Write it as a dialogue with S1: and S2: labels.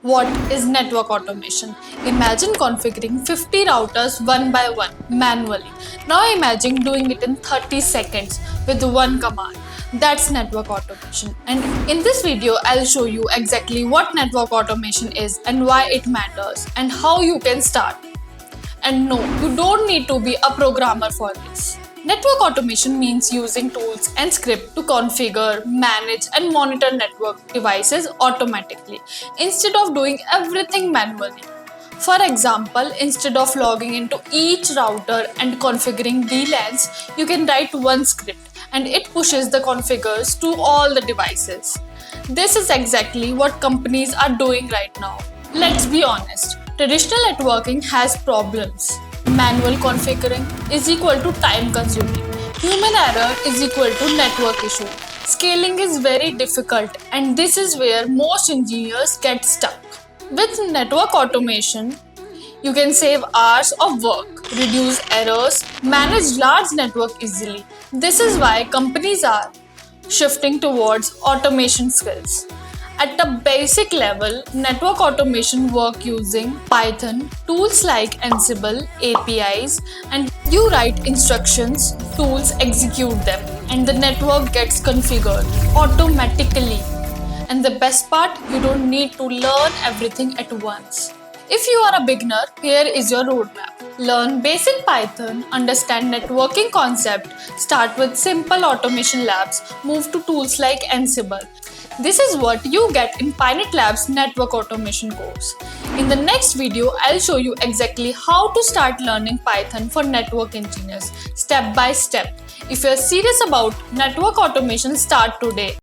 S1: What is network automation? Imagine configuring 50 routers one by one manually. Now imagine doing it in 30 seconds with one command. That's network automation. And in this video, I'll show you exactly what network automation is and why it matters and how you can start. And no, you don't need to be a programmer for this. Network automation means using tools and script to configure, manage, and monitor network devices automatically instead of doing everything manually. For example, instead of logging into each router and configuring VLANs, you can write one script and it pushes the configures to all the devices. This is exactly what companies are doing right now. Let's be honest, traditional networking has problems. Manual configuring is equal to time consuming. Human error is equal to network issue. Scaling is very difficult, and this is where most engineers get stuck. With network automation, you can save hours of work, reduce errors, manage large network easily. This is why companies are shifting towards automation skills. At a basic level, network automation work using Python, tools like Ansible, APIs, and you write instructions, tools execute them, and the network gets configured automatically. And the best part, you don't need to learn everything at once. If you are a beginner, here is your roadmap. Learn basic Python, understand networking concept, start with simple automation labs, move to tools like Ansible. This is what you get in PyNet Lab's network automation course. In the next video, I'll show you exactly how to start learning Python for network engineers, step by step. If you're serious about network automation, start today.